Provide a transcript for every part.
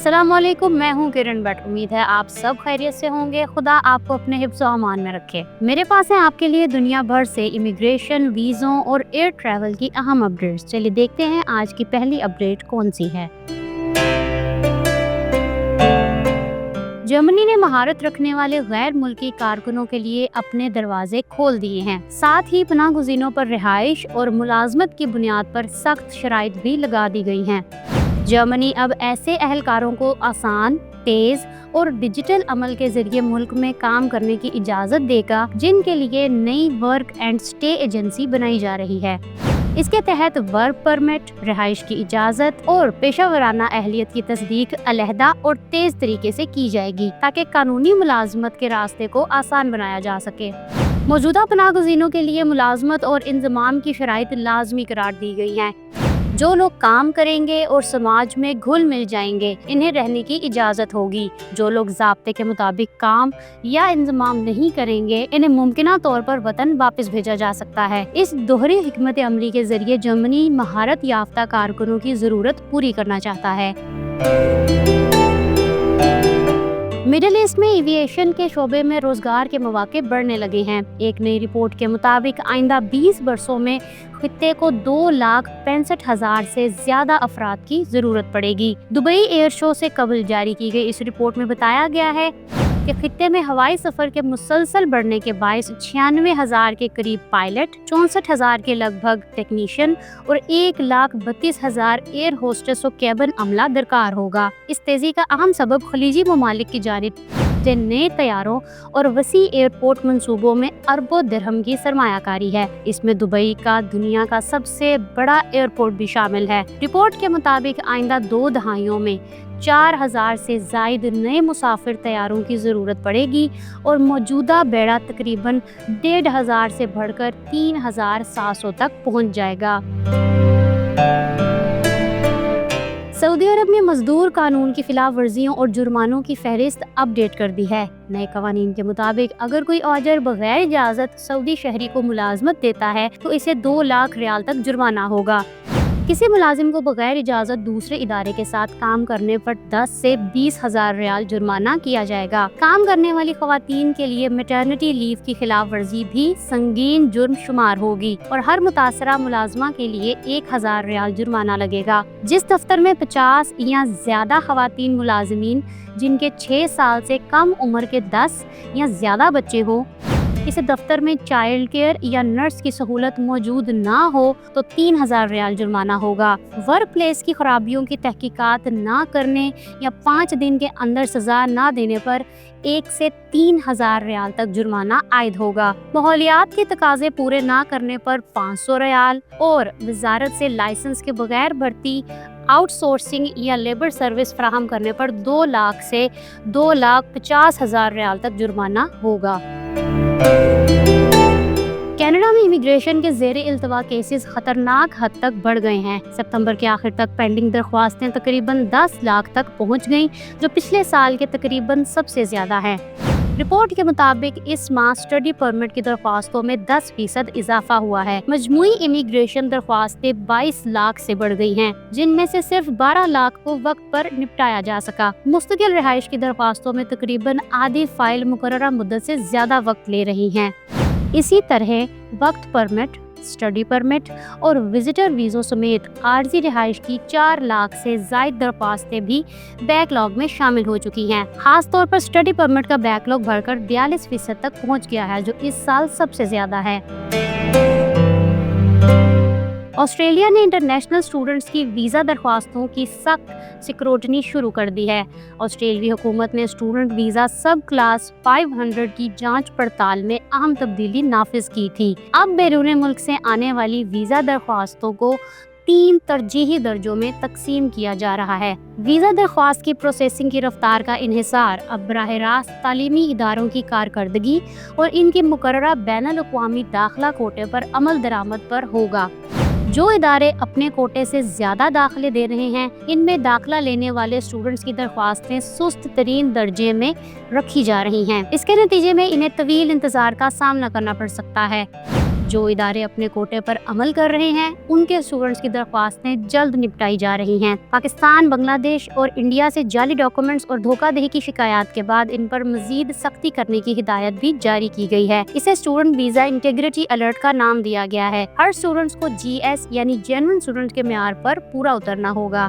अस्सलाम वालेकुम, मैं हूँ किरण भट्ट। उम्मीद है आप सब खैरियत से होंगे। खुदा आपको अपने हिफ्ज़ व अमान में रखे। मेरे पास है आपके लिए दुनिया भर से इमिग्रेशन, वीज़ों और एयर ट्रैवल की अहम अपडेट्स। चलिए देखते हैं आज की पहली अपडेट कौन सी है। जर्मनी ने महारत रखने वाले गैर मुल्की कारकुनों के लिए अपने दरवाजे खोल दिए हैं। साथ ही पनाहगज़ीनों पर रिहाइश और मुलाजमत की बुनियाद पर सख्त शराइत भी लगा दी गई हैं। जर्मनी अब ऐसे अहलकारों को आसान, तेज और डिजिटल अमल के जरिए मुल्क में काम करने की इजाज़त देगा, जिनके लिए नई वर्क एंड स्टे एजेंसी बनाई जा रही है। इसके तहत वर्क परमिट, रिहाइश की इजाज़त और पेशा वराना अहलियत की तस्दीक अलहदा और तेज तरीके से की जाएगी, ताकि कानूनी मुलाजमत के रास्ते को आसान बनाया जा सके। मौजूदा पनाहगज़ीनों के लिए मुलाजमत और इंज़माम की शराइत लाजमी करार दी गई हैं। जो लोग काम करेंगे और समाज में घुल मिल जाएंगे, इन्हें रहने की इजाज़त होगी। जो लोग ज़ाब्ते के मुताबिक काम या इंतज़ाम नहीं करेंगे, इन्हें मुमकिना तौर पर वतन वापस भेजा जा सकता है। इस दोहरी हिकमत अमली के जरिए जर्मनी महारत याफ्ता कारकुनों की ज़रूरत पूरी करना चाहता है। मिडिल ईस्ट में एविएशन के शोबे में रोजगार के मौके बढ़ने लगे हैं। एक नई रिपोर्ट के मुताबिक आइंदा 20 बरसों में खित्ते को 2,65,000 से ज्यादा अफराद की जरूरत पड़ेगी। दुबई एयर शो से कबल जारी की गई इस रिपोर्ट में बताया गया है कि खित्ते में हवाई सफर के मुसलसल बढ़ने के बायस 96,000 के करीब पायलट, 64,000 के लगभग टेक्नीशियन और 1,32,000 एयर होस्टेस और केबिन अमला दरकार होगा। इस तेजी का अहम सबब खलीजी ममालिक की जानिब से नए तैयारों और वसी एयरपोर्ट मंसूबों में अरबों दिरहम की सरमायाकारी है। इसमें दुबई का दुनिया का सबसे बड़ा एयरपोर्ट भी शामिल है। रिपोर्ट के मुताबिक आइंदा 2 दहाइयों में 4,000 से जायद नए मुसाफिर तैयारों की ज़रूरत पड़ेगी और मौजूदा बेड़ा तकरीबन 1,500 से बढ़कर 3,700 तक पहुंच जाएगा। सऊदी अरब ने मजदूर कानून की खिलाफ वर्जियों और जुर्मानों की फहरिस्त अपडेट कर दी है। नए कवानीन के मुताबिक अगर कोई औजर बगैर इजाज़त सऊदी शहरी को मुलाजमत देता है तो इसे 2 लाख रियाल तक जुर्माना होगा। किसी मुलाजिम को बगैर इजाज़त दूसरे इदारे के साथ काम करने पर 10 से 20,000 रियाल जुर्माना किया जाएगा। काम करने वाली खवातीन के लिए मैटरनिटी लीव की खिलाफ वर्जी भी संगीन जुर्म शुमार होगी और हर मुतासरा मुलाजमा के लिए 1,000 रियाल जुर्माना लगेगा। जिस दफ्तर में 50 या ज्यादा खवातीन मुलाजिमीन जिनके 6 साल से कम उम्र के 10 या ज्यादा बच्चे हो, इस दफ्तर में चाइल्ड केयर या नर्स की सहूलत मौजूद ना हो तो 3,000 रियाल जुर्माना होगा। वर्क प्लेस की खराबियों की तहकीकात ना करने या 5 दिन के अंदर सजा ना देने पर 1 से 3,000 रियाल तक जुर्माना आयद होगा। माहौलियात के तकाजे पूरे ना करने पर 500 रियाल और वजारत से लाइसेंस के बगैर भर्ती, आउटसोर्सिंग या लेबर सर्विस फराहम करने पर 2 लाख से 2,50,000 रियाल तक जुर्माना होगा। कनाडा में इमिग्रेशन के ज़ेरे इल्तवा केसेस खतरनाक हद तक बढ़ गए हैं। सितंबर के आखिर तक पेंडिंग दरख्वास्तें तकरीबन 10 लाख तक पहुंच गईं, जो पिछले साल के तकरीबन सबसे ज्यादा है। रिपोर्ट के मुताबिक इस माह स्टडी परमिट की दरख्वास्तों में 10% इजाफा हुआ है। मजमूई इमिग्रेशन दरख्वास्तें 22 लाख से बढ़ गई हैं, जिनमें से सिर्फ 12 लाख को वक्त पर निपटाया जा सका। मुस्तकिल रिहाइश की दरख्वास्तों में तकरीबन आधी फाइल मुकर्ररा मुद्दत से ज्यादा वक्त ले रही हैं। इसी तरह वक्त परमिट, स्टडी परमिट और विजिटर वीज़ों समेत आर्जी रिहाइश की 4 लाख से जायद दरख्वास्तें भी बैकलॉग में शामिल हो चुकी हैं। खास तौर पर स्टडी परमिट का बैकलॉग बढ़कर 42% तक पहुंच गया है, जो इस साल सबसे ज्यादा है। ऑस्ट्रेलिया ने इंटरनेशनल स्टूडेंट्स की वीज़ा दरख्वास्तों की सख्त स्क्रूटनी शुरू कर दी है। ऑस्ट्रेलियाई हुकूमत ने स्टूडेंट वीज़ा सब क्लास 500 की जांच पड़ताल में अहम तब्दीली नाफिज की थी। अब बैरून मुल्क से आने वाली वीज़ा दरख्वास्तों को 3 तरजीही दर्जों में तकसीम किया जा रहा है। वीज़ा दरख्वास्त की प्रोसेसिंग की रफ्तार का इन्हिसार अब बराह रास्त तालीमी इदारों की कारकर्दगी और इनके मुकर्ररा बैनुल-अक़वामी दाखिला कोटे पर अमल दरामद पर होगा। जो इदारे अपने कोटे से ज्यादा दाखिले दे रहे हैं, इनमें दाखिला लेने वाले स्टूडेंट्स की दरख्वास्तें सुस्त तरीन दर्जे में रखी जा रही हैं। इसके नतीजे में इन्हें तवील इंतजार का सामना करना पड़ सकता है। जो इदारे अपने कोटे पर अमल कर रहे हैं उनके स्टूडेंट्स की दरख्वास्तें जल्द निपटाई जा रही हैं। पाकिस्तान, बांग्लादेश और इंडिया से जाली डॉक्यूमेंट्स और धोखाधड़ी की शिकायत के बाद इन पर मजीद सख्ती करने की हिदायत भी जारी की गई है। इसे स्टूडेंट वीजा इंटीग्रिटी अलर्ट का नाम दिया गया है। हर स्टूडेंट्स को GS यानी जेन्युइन स्टूडेंट के मेयार पर पूरा उतरना होगा।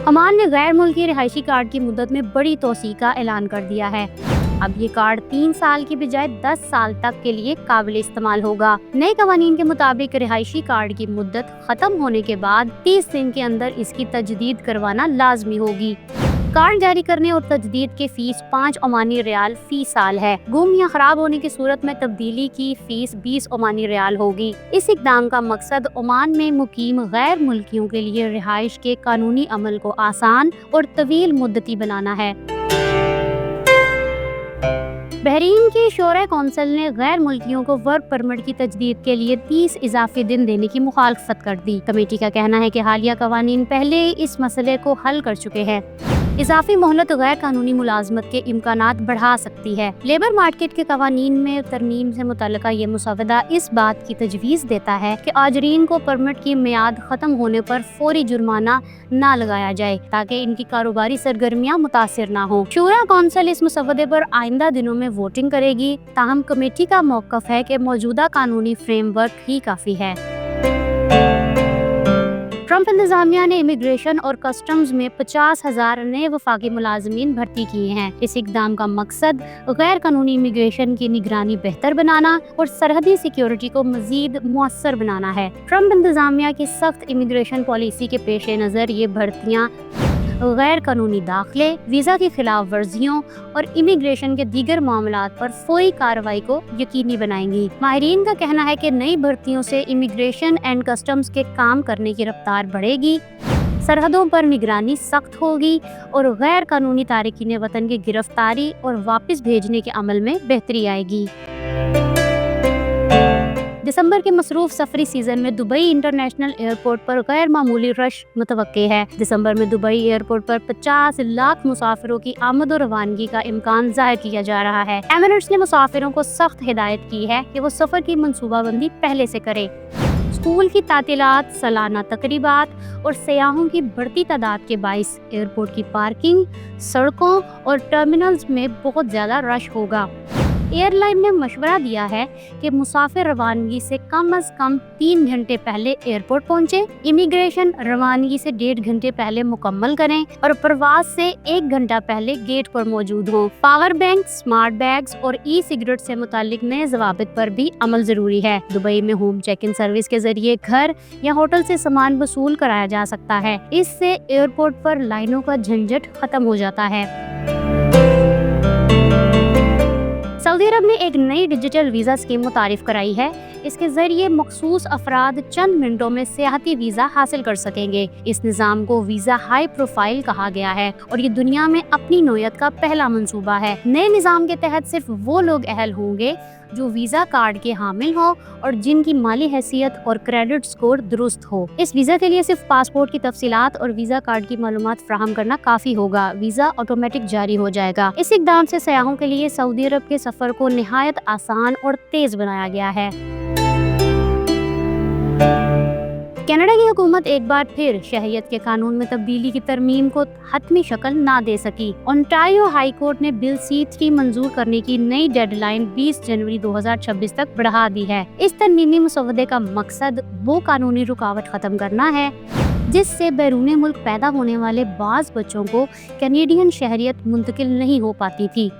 ओमान ने गैर मुल्की रिहायशी कार्ड की मुद्दत में बड़ी तोसी का ऐलान कर दिया है। अब ये कार्ड 3 साल की बजाय 10 साल तक के लिए काबिल इस्तेमाल होगा। नए कवानीन के मुताबिक रिहायशी कार्ड की मुद्दत खत्म होने के बाद 30 दिन के अंदर इसकी तजदीद करवाना लाजमी होगी। कार्ड जारी करने और तजदीद की फीस 5 ओमानी रियाल फी साल है। गुम या खराब होने की सूरत में तब्दीली की फीस 20 ओमानी रियाल होगी। इस इक़दाम का मकसद ओमान में मुकीम गैर मुल्कियों के लिए रिहाइश के कानूनी अमल को आसान और तवील मुद्दती बनाना है। बहरीन की शोरा कौंसिल ने गैर मुल्कियों को वर्क परमिट की तजदीद के लिए 30 इजाफी दिन देने की मुखालफत कर दी। कमेटी का कहना है कि हालिया कवानीन पहले ही इस मसले को हल कर चुके हैं। इजाफी मोहलत गैर कानूनी मुलाजमत के इम्कानात बढ़ा सकती है। लेबर मार्केट के कवानीन में तरमीम से मुतल्लिका ये मुसवदा इस बात की तजवीज़ देता है कि आजरीन को परमिट की मियाद खत्म होने पर फौरी जुर्माना न लगाया जाए ताकि इनकी कारोबारी सरगर्मियाँ मुतासिर न हो। शूरा कौंसिल इस मुसवदे पर आइंदा दिनों में वोटिंग करेगी। ताहम कमेटी का मौक़िफ़ है कि मौजूदा कानूनी फ्रेमवर्क ही काफ़ी है। ट्रंप इंतजामिया ने इमिग्रेशन और कस्टम्स में 50,000 नए वफाकी मुलाजमीन भर्ती किए हैं। इस इक़दाम का मकसद गैर कानूनी इमिग्रेशन की निगरानी बेहतर बनाना और सरहदी सिक्योरिटी को मजीद मुअस्सर बनाना है। ट्रंप इंतजामिया की सख्त इमिग्रेशन पॉलिसी के पेश नज़र ये भर्तियाँ गैर कानूनी दाखिले, वीज़ा की खिलाफ वर्जियों और इमिग्रेशन के दीगर मामलात पर फौरी कार्रवाई को यकीनी बनाएंगी। माहिरीन का कहना है कि नई भर्तियों से इमिग्रेशन एंड कस्टम्स के काम करने की रफ्तार बढ़ेगी, सरहदों पर निगरानी सख्त होगी और गैर कानूनी तारिकीन वतन की गिरफ्तारी और वापस भेजने के अमल में बेहतरी आएगी। दिसंबर के मसरूफ सफरी सीजन में दुबई इंटरनेशनल एयरपोर्ट पर गैर मामूली रश मुतवक्के है। दिसंबर में दुबई एयरपोर्ट पर 50 लाख मुसाफिरों की आमद और रवानगी का इम्कान जाहिर किया जा रहा है। एमिरेट्स ने मुसाफिरों को सख्त हिदायत की है कि वो सफर की मंसूबाबंदी पहले से करें। स्कूल की तातीलात, सालाना तकरीबात और सयाहों की बढ़ती तादाद के बाइस एयरपोर्ट की पार्किंग, सड़कों और टर्मिनल्स में बहुत ज्यादा रश होगा। एयरलाइन ने मशवरा दिया है कि मुसाफिर रवानगी से कम 3 घंटे पहले एयरपोर्ट पहुंचे, इमिग्रेशन रवानगी से 1.5 घंटे पहले मुकम्मल करें और प्रवास से 1 घंटा पहले गेट पर मौजूद हों। पावर बैंक, स्मार्ट बैग्स और ई-सिगरेट से मुतालिक नए ज़वाबित पर भी अमल जरूरी है। दुबई में होम चेक इन सर्विस के जरिए घर या होटल से सामान वसूल कराया जा सकता है। इससे एयरपोर्ट पर लाइनों का झंझट खत्म हो जाता है। सऊदी अरब ने एक नई डिजिटल वीज़ा स्कीम मुतारिफ कराई है। इसके जरिए मखसूस अफराद चंद मिनटों में सियाहती वीज़ा हासिल कर सकेंगे। इस निज़ाम को वीज़ा हाई प्रोफाइल कहा गया है और ये दुनिया में अपनी नौयत का पहला मंसूबा है। नए निज़ाम के तहत सिर्फ वो लोग अहल होंगे जो वीज़ा कार्ड के हामिल हो और जिनकी माली हैसियत और क्रेडिट स्कोर दुरुस्त हो। इस वीज़ा के लिए सिर्फ पासपोर्ट की तफसीलात और वीज़ा कार्ड की मालूमात फराहम करना काफ़ी होगा। वीज़ा ऑटोमेटिक जारी हो जाएगा। इस इक़दाम से सयाहों के लिए सऊदी अरब के सफ़र को निहायत आसान और तेज़ बनाया गया है। कनाडा की हुकूमत एक बार फिर शहरियत के कानून में तब्दीली की तरमीम को हतमी शक्ल ना दे सकी। ओंटारियो हाई कोर्ट ने बिल C3 मंजूर करने की नई डेडलाइन 20 जनवरी 2026 तक बढ़ा दी है। इस तरमीमी मसवदे का मकसद वो कानूनी रुकावट खत्म करना है जिससे बैरून मुल्क पैदा होने वाले बाज़ बच्चों को कैनेडियन शहरियत मुंतकिल नहीं हो पाती थी।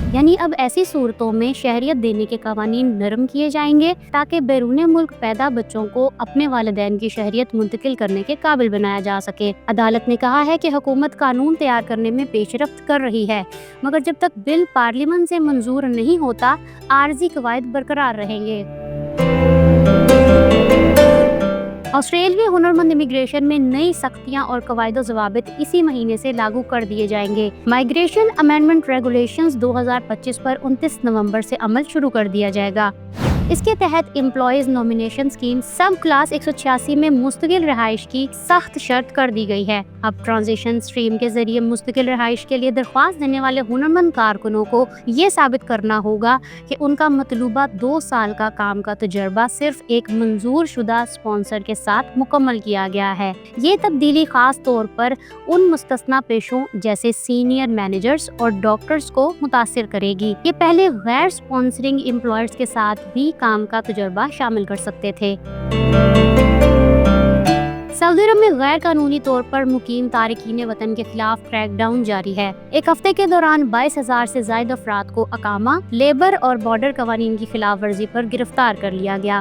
यानी अब ऐसी सूरतों में शहरियत देने के कवानीन नरम किए जाएंगे ताकि बैरून मुल्क पैदा बच्चों को अपने वालिदैन की शहरियत मुंतकिल करने के काबिल बनाया जा सके। अदालत ने कहा है कि हुकूमत कानून तैयार करने में पेशरफ्त कर रही है, मगर जब तक बिल पार्लियामेंट से मंजूर नहीं होता आर्जी कवायद बरकरार रहेंगे। ऑस्ट्रेलिया हुनरमंद इमिग्रेशन में नई सख्तियां और कवायद ज़वाबित इसी महीने से लागू कर दिए जाएंगे। माइग्रेशन अमेंडमेंट रेगुलेशंस 2025 पर 29 नवंबर से अमल शुरू कर दिया जाएगा। اس کے تحت employees nomination scheme sub class 186 میں مستقل رہائش کی سخت شرط کر دی گئی ہے۔ اب ٹرانزیشن اسٹریم کے ذریعے مستقل رہائش کے لیے درخواست دینے والے ہنرمند کارکنوں کو یہ ثابت کرنا ہوگا کہ ان کا مطلوبہ 2 سال کا کام کا تجربہ صرف ایک منظور شدہ اسپانسر کے ساتھ مکمل کیا گیا ہے۔ یہ تبدیلی خاص طور پر ان مستثنی پیشوں جیسے سینئر مینیجرز اور ڈاکٹرز کو متاثر کرے گی۔ یہ پہلے غیر اسپانسرنگ امپلائرز کے ساتھ بھی کام کا تجربہ شامل کر سکتے تھے۔ سعودی عرب میں غیر قانونی طور پر مقیم تارکین وطن کے خلاف کریک ڈاؤن جاری ہے۔ ایک ہفتے کے دوران 22,000 سے زائد افراد کو اقامہ، لیبر اور بارڈر قوانین کی خلاف ورزی پر گرفتار کر لیا گیا۔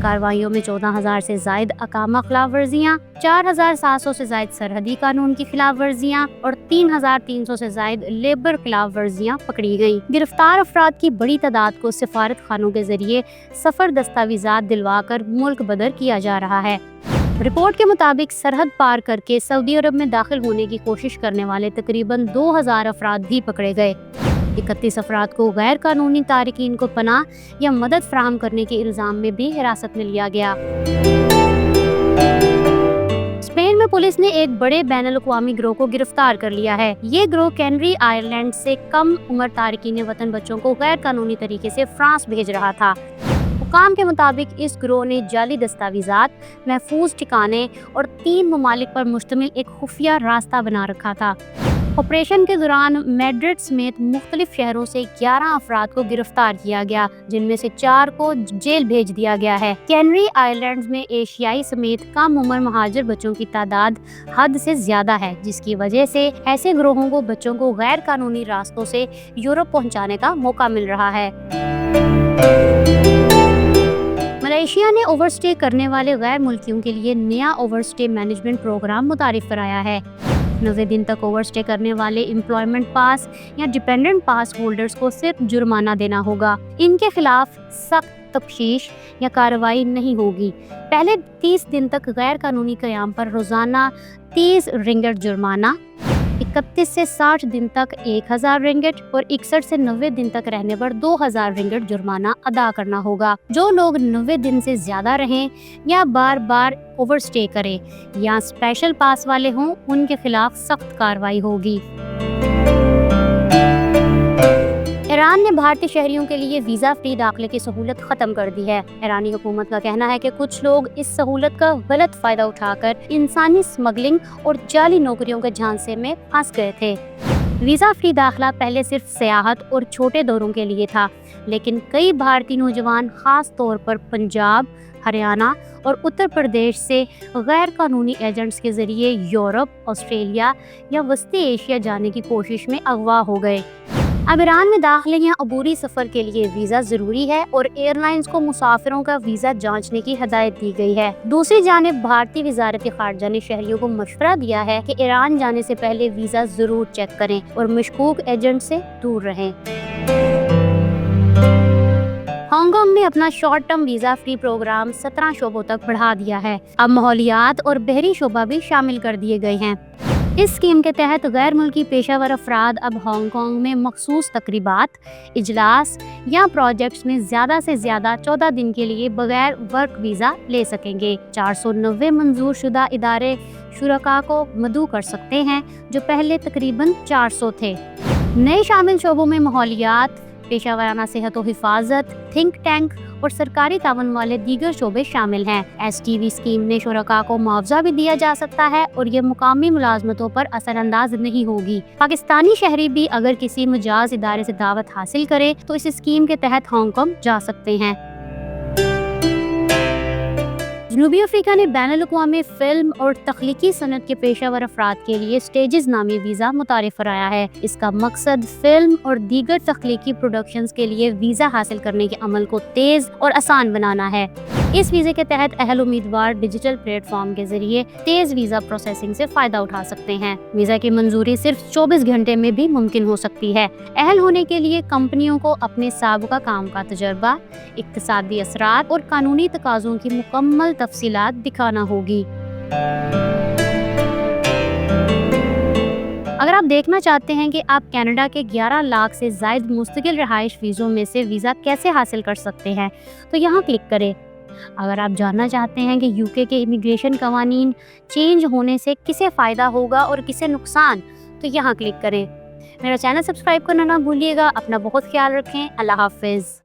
کارروائیوں میں 14,000 سے زائد اقامہ خلاف ورزیاں، 4,700 سے زائد سرحدی قانون کی خلاف ورزیاں اور 3,300 سے زائد لیبر خلاف ورزیاں پکڑی گئیں۔ گرفتار افراد کی بڑی تعداد کو سفارت خانوں کے ذریعے سفر دستاویزات دلوا کر ملک بدر کیا جا رہا ہے۔ رپورٹ کے مطابق سرحد پار کر کے سعودی عرب میں داخل ہونے کی کوشش کرنے والے تقریباً 2,000 افراد بھی پکڑے گئے۔ 31 افراد کو غیر قانونی تارکین کو پناہ یا مدد فراہم کرنے کے الزام میں بھی حراست میں لیا گیا۔ اسپین میں پولیس نے ایک بڑے بین الاقوامی گروہ کو گرفتار کر لیا ہے۔ یہ گروہ کینری آئرلینڈ سے کم عمر تارکین وطن بچوں کو غیر قانونی طریقے سے فرانس بھیج رہا تھا۔ حکام کے مطابق اس گروہ نے جعلی دستاویزات، محفوظ ٹھکانے اور 3 ممالک پر مشتمل ایک خفیہ راستہ بنا رکھا تھا۔ آپریشن کے دوران میڈرڈ سمیت مختلف شہروں سے 11 افراد کو گرفتار کیا گیا، جن میں سے 4 کو جیل بھیج دیا گیا ہے۔ کینری آئلینڈز میں ایشیائی سمیت کم عمر مہاجر بچوں کی تعداد حد سے زیادہ ہے، جس کی وجہ سے ایسے گروہوں کو بچوں کو غیر قانونی راستوں سے یورپ پہنچانے کا موقع مل رہا ہے۔ ملائیشیا نے اوور اسٹے کرنے والے غیر ملکیوں کے لیے نیا اوور اسٹے مینجمنٹ پروگرام متعارف کرایا ہے۔ 90 دن تک اوور اسٹے کرنے والے امپلائمنٹ پاس یا ڈیپینڈنٹ پاس ہولڈرز کو صرف جرمانہ دینا ہوگا۔ ان کے خلاف سخت تفتیش یا کارروائی نہیں ہوگی۔ پہلے 30 دن تک غیر قانونی قیام پر روزانہ 30 رنگٹ جرمانہ، 31 سے 60 دن تک 1,000 رنگٹ اور 61 سے 90 دن تک رہنے پر 2,000 رنگٹ جرمانہ ادا کرنا ہوگا۔ جو لوگ 90 دن سے زیادہ رہیں یا بار بار اوور اسٹے کریں یا اسپیشل پاس والے ہوں، ان کے خلاف سخت کارروائی ہوگی۔ ایران نے بھارتی شہریوں کے لیے ویزا فری داخلے کی سہولت ختم کر دی ہے۔ ایرانی حکومت کا کہنا ہے کہ کچھ لوگ اس سہولت کا غلط فائدہ اٹھا کر انسانی اسمگلنگ اور جعلی نوکریوں کے جھانسے میں پھنس گئے تھے۔ ویزا فری داخلہ پہلے صرف سیاحت اور چھوٹے دوروں کے لیے تھا، لیکن کئی بھارتی نوجوان خاص طور پر پنجاب، ہریانہ اور اتر پردیش سے غیر قانونی ایجنٹس کے ذریعے یورپ، آسٹریلیا یا وسطی ایشیا جانے کی کوشش میں اغوا ہو گئے۔ اب ایران میں داخلے یا عبوری سفر کے لیے ویزا ضروری ہے اور ایئر لائنز کو مسافروں کا ویزا جانچنے کی ہدایت دی گئی ہے۔ دوسری جانب بھارتی وزارت خارجہ نے شہریوں کو مشورہ دیا ہے کہ ایران جانے سے پہلے ویزا ضرور چیک کریں اور مشکوک ایجنٹ سے دور رہیں۔ ہانگ کانگ نے اپنا short term visa free programme 17 شعبوں تک بڑھا دیا ہے۔ اب ماحولیات اور بحری شعبہ بھی شامل کر دیے گئے ہیں۔ اس اسکیم کے تحت غیر ملکی پیشہ ور افراد اب ہانگ کانگ میں مخصوص تقریبات، اجلاس یا پروجیکٹس میں زیادہ سے زیادہ 14 دن کے لیے بغیر ورک ویزا لے سکیں گے۔ 490 منظور شدہ ادارے شرکاء کو مدعو کر سکتے ہیں، جو پہلے تقریباً 400 تھے۔ نئے شامل شعبوں میں ماحولیات، پیشہ ورانہ صحت و حفاظت، تھنک ٹینک اور سرکاری تعاون والے دیگر شعبے شامل ہیں۔ ایس ٹی وی اسکیم میں شرکاء کو معاوضہ بھی دیا جا سکتا ہے اور یہ مقامی ملازمتوں پر اثر انداز نہیں ہوگی۔ پاکستانی شہری بھی اگر کسی مجاز ادارے سے دعوت حاصل کرے تو اس اسکیم کے تحت ہانگ کانگ جا سکتے ہیں۔ جنوبی افریقہ نے بین الاقوامی فلم اور تخلیقی صنعت کے پیشہ ور افراد کے لیے سٹیجز نامی ویزا متعارف کرایا ہے۔ اس کا مقصد فلم اور دیگر تخلیقی پروڈکشنز کے لیے ویزا حاصل کرنے کے عمل کو تیز اور آسان بنانا ہے۔ اس ویزے کے تحت اہل امیدوار ڈیجیٹل پلیٹ فارم کے ذریعے تیز ویزا پروسیسنگ سے فائدہ اٹھا سکتے ہیں۔ ویزا کی منظوری صرف 24 گھنٹے میں بھی ممکن ہو سکتی ہے۔ اہل ہونے کے لیے کمپنیوں کو اپنے سابقہ کام کا تجربہ، اقتصادی اثرات اور قانونی تقاضوں کی مکمل تفصیلات دکھانا ہوگی۔ اگر آپ دیکھنا چاہتے ہیں کہ آپ کینیڈا کے 11 لاکھ سے زائد مستقل رہائش ویزوں میں سے ویزا کیسے حاصل کر سکتے ہیں تو یہاں کلک کریں۔ اگر آپ جاننا چاہتے ہیں کہ یو کے امیگریشن قوانین چینج ہونے سے کسے فائدہ ہوگا اور کسے نقصان تو یہاں کلک کریں۔ میرا چینل سبسکرائب کرنا نہ بھولیے گا۔ اپنا بہت خیال رکھیں۔ اللہ حافظ۔